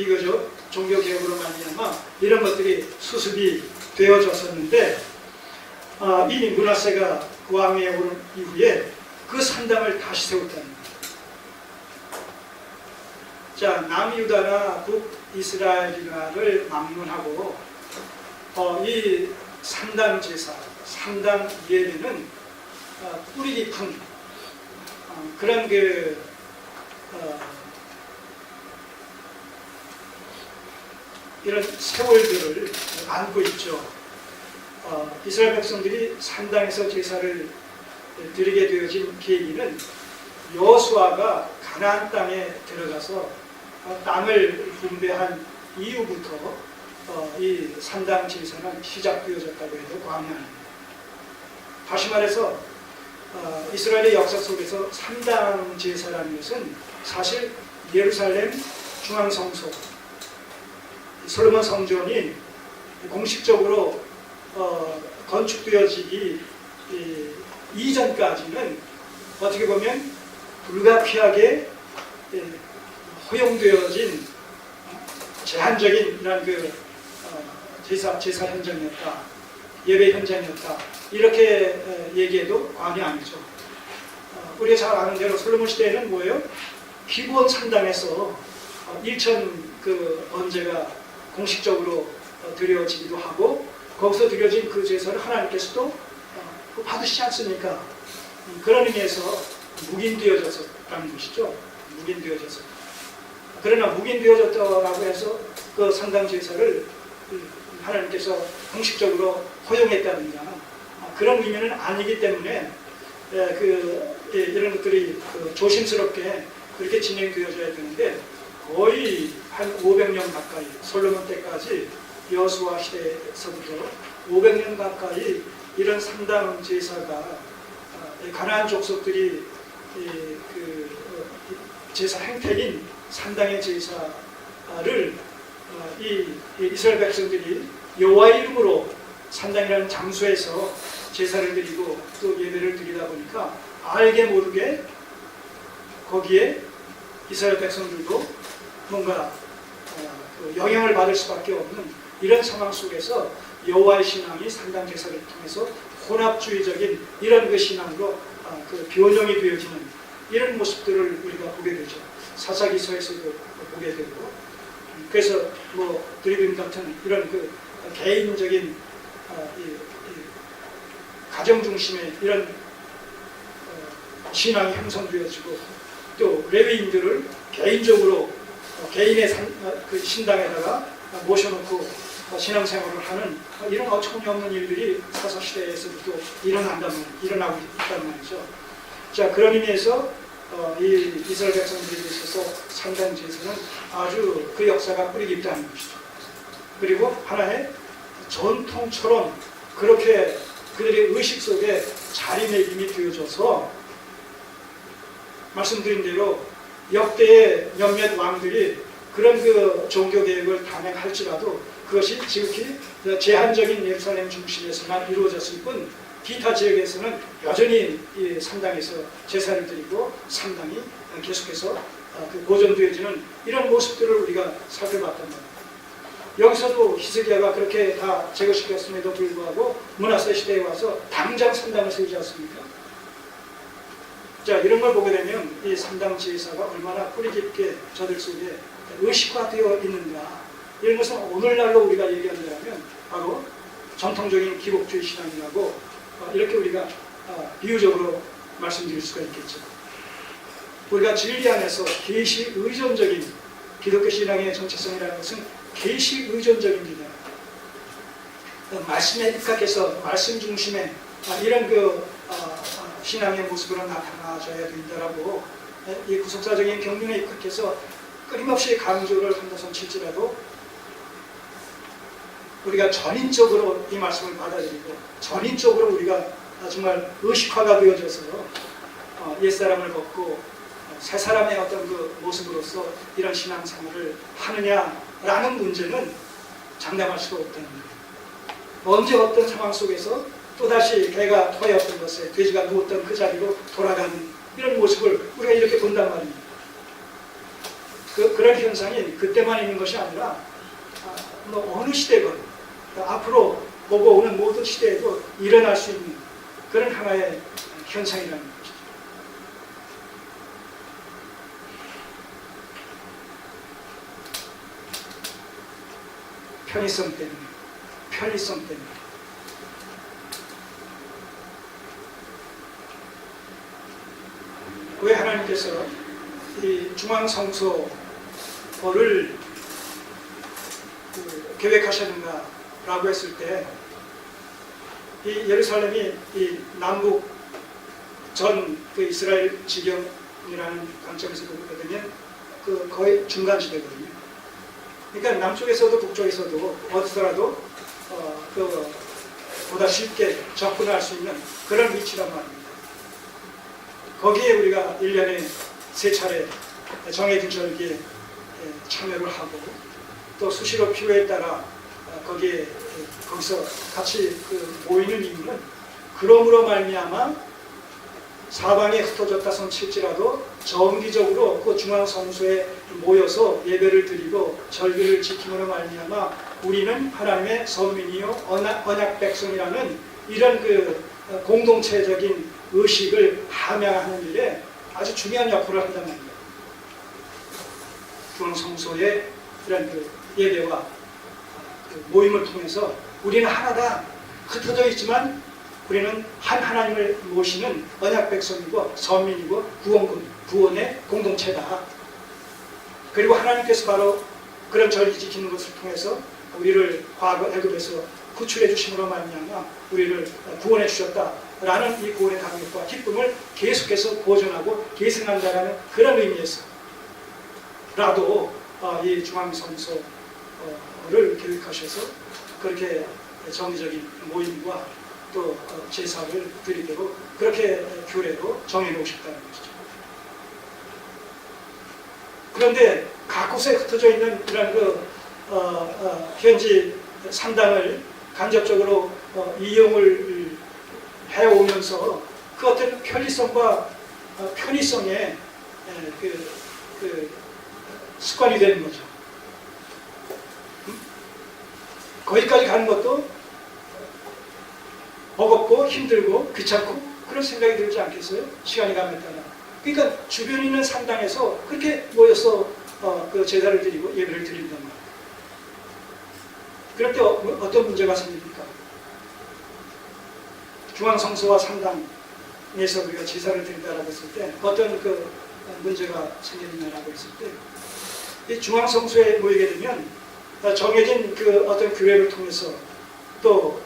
비교적 종교개혁으로 말미암아 이런 것들이 수습이 되어졌었는데 이 므낫세가 왕위에 오른 이후에 그 산당을 다시 세웠다는 거예요. 자, 남유다나 북이스라엘이나를 막론하고 이 산당 제사, 산당 예배는 뿌리 깊은 그런 이런 세월들을 안고 있죠. 이스라엘 백성들이 산당에서 제사를 드리게 되어진 계기는 여호수아가 가나안 땅에 들어가서 땅을 분배한 이후부터 이 산당 제사는 시작되어졌다고 해도 과언이 아닙니다. 다시 말해서 이스라엘의 역사 속에서 산당 제사라는 것은 사실 예루살렘 중앙성소 솔로몬 성전이 공식적으로 건축되어지기 이전까지는 어떻게 보면 불가피하게 허용되어진 제한적인 이런 제사 현장이었다, 예배 현장이었다, 이렇게 얘기해도 과언이 아니죠. 우리가 잘 아는 대로 솔로몬 시대에는 뭐예요? 기브온 산당에서 일천 언제가 공식적으로 드려지기도 하고, 거기서 드려진 그 제사를 하나님께서도 받으시지 않습니까? 그런 의미에서 묵인되어졌다는 것이죠. 묵인되어졌었다. 그러나 묵인되어졌다고 해서 그 산당 제사를 하나님께서 공식적으로 허용했다든가 그런 의미는 아니기 때문에 이런 것들이 조심스럽게 그렇게 진행되어져야 되는데, 거의 한 500년 가까이, 솔로몬 때까지 여호수아 시대에서부터 500년 가까이 이런 산당 제사가 가나안 족속들이 제사 행태인 산당의 제사를 이 이스라엘 백성들이 여호와의 이름으로 산당이라는 장소에서 제사를 드리고 또 예배를 드리다 보니까 알게 모르게 거기에 이스라엘 백성들도 뭔가 영향을 받을 수밖에 없는 이런 상황 속에서 여호와의 신앙이 산당 제사를 통해서 혼합주의적인 이런 신앙으로 변형이 되어지는 이런 모습들을 우리가 보게 되죠. 사사기서에서도 보게 되고, 그래서 드리빔 같은 이런 개인적인 가정 중심의 이런 신앙이 형성되어지고, 또 레위인들을 개인적으로 개인의 신당에다가 모셔놓고 신앙생활을 하는 이런 어처구니없는 일들이 사사시대에서부터 일어나고 있다는 말이죠. 자, 그런 의미에서 이 이스라엘 백성들에 있어서 산당 제사는 아주 그 역사가 뿌리 깊다는 것이죠. 그리고 하나의 전통처럼 그렇게 그들의 의식 속에 자리매김이 되어져서, 말씀드린 대로 역대의 몇몇 왕들이 그런 종교개혁을 단행할지라도 그것이 지극히 제한적인 예루살렘 중심에서만 이루어졌을 뿐, 기타 지역에서는 여전히 이 산당에서 제사를 드리고 산당이 계속해서 보존되어지는 이런 모습들을 우리가 살펴봤단 말이에요. 여기서도 히스기야가 그렇게 다 제거시켰음에도 불구하고 므낫세 시대에 와서 당장 산당을 세우지 않습니까? 자, 이런 걸 보게 되면 이 산당 제사가 얼마나 뿌리 깊게 저들 속에 의식화되어 있는가, 이런 것은 오늘날로 우리가 얘기한다면 바로 전통적인 기복주의 신앙이라고 이렇게 우리가 비유적으로 말씀드릴 수가 있겠죠. 우리가 진리 안에서 계시 의존적인 기독교 신앙의 정체성이라는 것은 계시 의존적입니다. 말씀에 입각해서 말씀 중심의 이런 신앙의 모습으로 나타나줘야 된다라고 이 구속사적인 경륜에 입각해서 끊임없이 강조를 한다손 칠지라도, 우리가 전인적으로 이 말씀을 받아들이고 전인적으로 우리가 정말 의식화가 되어져서 옛사람을 벗고 새 사람의 어떤 모습으로서 이런 신앙생활을 하느냐라는 문제는 장담할 수가 없다는 거예요. 언제 어떤 상황 속에서 또다시 개가 토하였던 것에 돼지가 누웠던 그 자리로 돌아가는 이런 모습을 우리가 이렇게 본단 말입니다. 그런 현상이 그때만 있는 것이 아니라 뭐 어느 시대건 앞으로 보고 오는 모든 시대에도 일어날 수 있는 그런 하나의 현상이라는 것이죠. 편의성 때문에. 왜 하나님께서 이 중앙성소를 계획하셨는가라고 했을 때, 이 예루살렘이 이 남북 전 그 이스라엘 지경이라는 관점에서 보거든요. 그 거의 중간 지대거든요. 그러니까 남쪽에서도 북쪽에서도 어디서라도 보다 쉽게 접근할 수 있는 그런 위치란 말입니다. 거기에 우리가 1년에 3차례 정해진 절기에 참여를 하고 또 수시로 필요에 따라 거기서 같이 모이는 이유는 그러므로 말미암아 사방에 흩어졌다 손칠지라도 정기적으로 그 중앙성소에 모여서 예배를 드리고 절기를 지킴으로 말미암아 우리는 하나님의 선민이요 언약 백성이라는 이런 공동체적인 의식을 함양하는 일에 아주 중요한 역할을 한단 말이에요. 중앙성소의 이런 예배와 모임을 통해서 우리는 하나다, 흩어져 있지만 우리는 한 하나님을 모시는 언약 백성이고 선민이고 구원의 공동체다. 그리고 하나님께서 바로 그런 절기 지키는 것을 통해서 우리를 과거 애굽에서 구출해 주심으로 말미암아 우리를 구원해 주셨다라는 이 구원의 감격과 기쁨을 계속해서 보존하고 계승한다라는 그런 의미에서 라도 이 중앙성소를 계획하셔서 그렇게 정기적인 모임과 또 제사를 드리도록 그렇게 규례로 정해놓으셨다는 것이죠. 그런데 각곳에 흩어져 있는 이런 현지 산당을 간접적으로 이용을 해오면서 그 어떤 편리성과 편의성에 습관이 되는 거죠. 거기까지 가는 것도 버겁고 힘들고 귀찮고 그런 생각이 들지 않겠어요? 시간이 가면 따라. 그러니까 주변에 있는 산당에서 그렇게 모여서 그 제사를 드리고 예배를 드린단 말이에요. 그럴 때 어떤 문제가 생깁니까? 중앙성소와 산당에서 우리가 제사를 드린다라고 했을 때 어떤 문제가 생기느냐라고 했을 때 이 중앙성소에 모이게 되면 정해진 어떤 규례를 통해서 또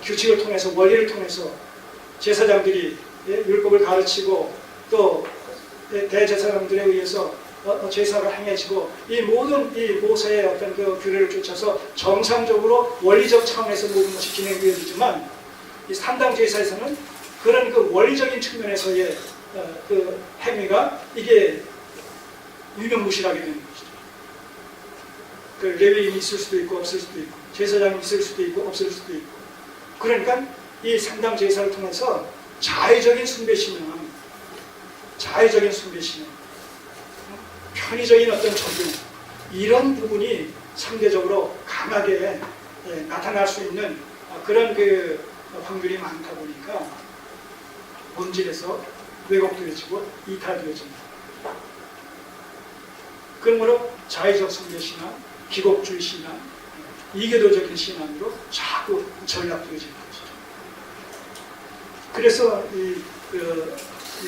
규칙을 통해서 원리를 통해서 제사장들이 율법을 가르치고 또 대제사장들에 의해서 제사가 행해지고 이 모든 이 모세의 어떤 규례를 쫓아서 정상적으로 원리적 차원에서 모든 것이 진행되어지지만 이 산당 제사에서는 그런 원리적인 측면에서의 행위가 이게 유명무실하게 되는 것이죠. 레위인이 있을 수도 있고 없을 수도 있고 제사장이 있을 수도 있고 없을 수도 있고 그러니까 이 산당 제사를 통해서 자의적인 숭배신앙 편의적인 어떤 적용 이런 부분이 상대적으로 강하게 나타날 수 있는 그런 확률이 많다 보니까 본질에서 왜곡되어지고 이탈되어집니다. 그러므로 자의적 숭배신앙, 기복주의 신앙, 이교도적인 신앙으로 자꾸 전락되어지는 것이죠. 그래서 이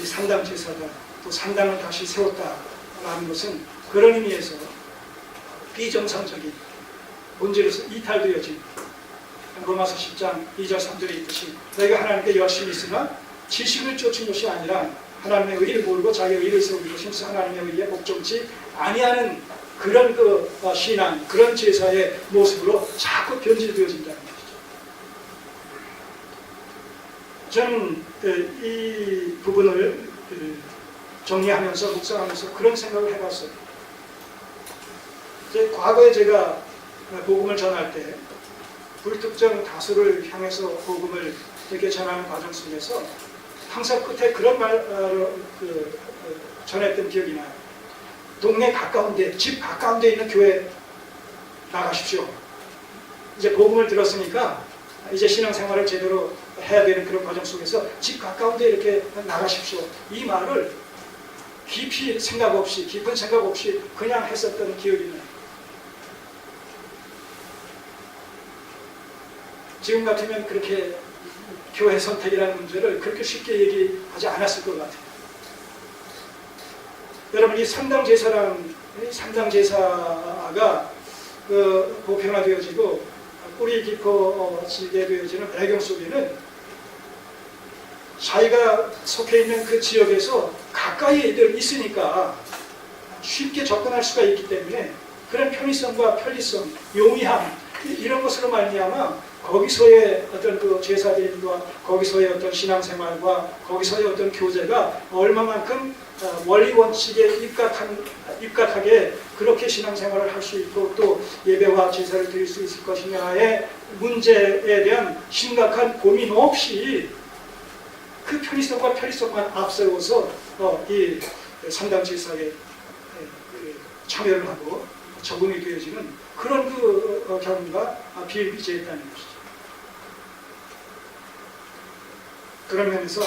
산당 제사다, 또 산당을 다시 세웠다라는 것은 그런 의미에서 비정상적인 본질에서 이탈되어진 로마서 10장 2절 3절에 있듯이 너희가 하나님께 열심히 있으나 지식을 쫓은 것이 아니라 하나님의 의를 모르고 자기의 의를 세우기로 힘써 하나님의 의에 복종치 아니하는 그런 신앙, 그런 제사의 모습으로 자꾸 변질되어진다는 것이죠. 저는 이 부분을 정리하면서 묵상하면서 그런 생각을 해봤어요. 과거에 제가 복음을 전할 때 불특정 다수를 향해서 복음을 이렇게 전하는 과정 속에서 항상 끝에 그런 말을 전했던 기억이 나요. 동네 가까운데, 집 가까운데 있는 교회 나가십시오. 이제 복음을 들었으니까 이제 신앙생활을 제대로 해야 되는 그런 과정 속에서 집 가까운데 이렇게 나가십시오. 이 말을 깊이 생각 없이, 깊은 생각 없이 그냥 했었던 기억이 나요. 지금 같으면 그렇게 교회 선택이라는 문제를 그렇게 쉽게 얘기하지 않았을 것 같아요. 여러분, 이 상당 제사가 보편화되어지고 뿌리 깊어지게 되어지는 배경 속에는 자기가 속해 있는 그 지역에서 가까이 있으니까 쉽게 접근할 수가 있기 때문에 그런 편의성과 편리성, 용이함 이런 것으로 말미암아 거기서의 어떤 그 제사드림과 거기서의 어떤 신앙생활과 거기서의 어떤 교제가 얼마만큼 원리 원칙에 입각하게 그렇게 신앙생활을 할 수 있고 또 예배와 제사를 드릴 수 있을 것이냐의 문제에 대한 심각한 고민 없이 그 편의성과 편리성만 앞세워서 이 상당 제사에 참여를 하고 적응이 되어지는 그런 그 경우가 비일비재했다는 것이죠. 그런 면에서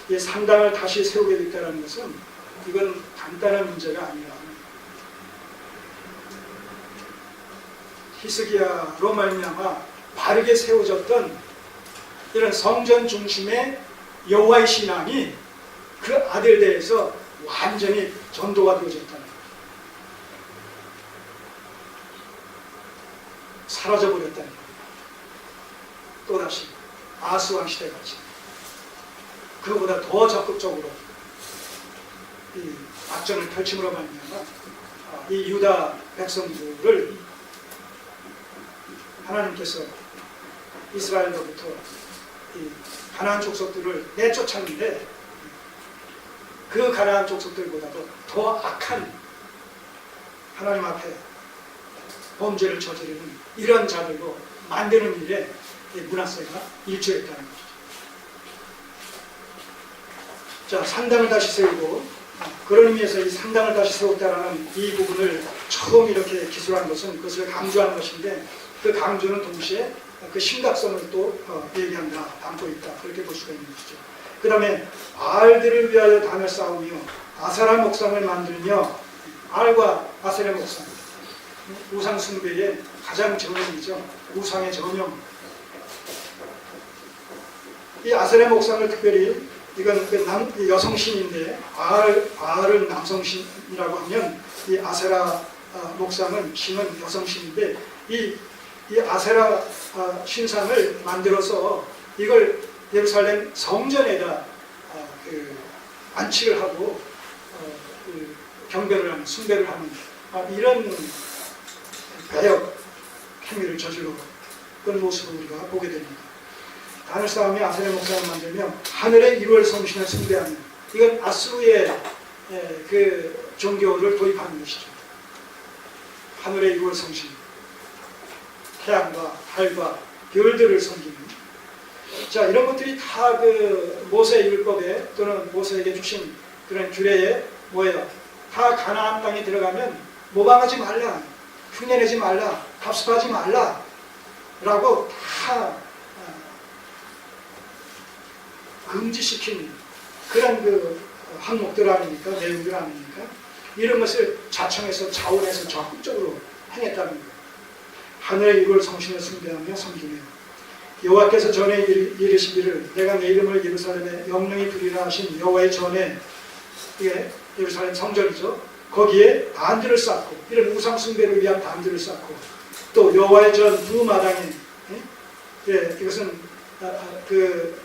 이 상당을 다시 세우게 됐다는 것은 이건 간단한 문제가 아니라 히스기야로 말미암아 바르게 세워졌던 이런 성전 중심의 여호와의 신앙이 그 아들대에서 완전히 전도가 되어졌다는 거예요. 사라져버렸다는 거예요. 또다시 아스왕 시대같이 그보다 더 적극적으로 이 악전을 펼침으로 말미암아 이 유다 백성들을 하나님께서 이스라엘로부터 이 가나안 족속들을 내쫓았는데 그 가나안 족속들보다도 더 악한 하나님 앞에 범죄를 저지르는 이런 자들로 만드는 일에 므낫세가 일조했다는 것이죠. 자, 상당을 다시 세우고 그런 의미에서 이 상당을 다시 세웠다라는 이 부분을 처음 이렇게 기술한 것은 그것을 강조하는 것인데 그 강조는 동시에 그 심각성을 또 얘기한다, 담고 있다 그렇게 볼 수가 있는 것이죠. 그 다음에 알들을 위하여 단을 쌓으며 아세라 목상을 만들며 알과 아세라 목상 우상 숭배의 가장 전형이죠. 우상의 전형. 이 아세라 목상을 특별히 이건 여성신인데 알은 남성신이라고 하면 이 아세라 목상은 신은 여성신인데 이 아세라 신상을 만들어서 이걸 예루살렘 성전에다 안치를 하고 경배를 하는, 숭배를 하는 이런 배역 행위를 저질러 그런 모습을 우리가 보게 됩니다. 단을 쌓으며 아세라 목상을 만들며 하늘의 1월 성신을 숭배하는 이건 아수르의 그 종교를 도입하는 것이죠. 하늘의 1월 성신 태양과 달과 별들을 섬기는 자 이런 것들이 다 그 모세 율법에 또는 모세에게 주신 그런 규례에 뭐예요? 다 가나안 땅에 들어가면 모방하지 말라, 흉내내지 말라, 답습하지 말라 라고 다 금지시킨 그런 그 항목들 아닙니까? 내용들 아닙니까? 이런 것을 자청해서 자원해서 적극적으로 행했다는 거예요. 하늘의 이걸 성신을 숭배하며 섬기며 여호와께서 전에 이르시기를 내가 내 이름을 예루살렘에 영영히 두리라 하신 여호와의 전에 이게 예루살렘 성전이죠. 거기에 단들을 쌓고 이런 우상 숭배를 위한 단들을 쌓고 또 여호와의 전 두 마당에 이것은 그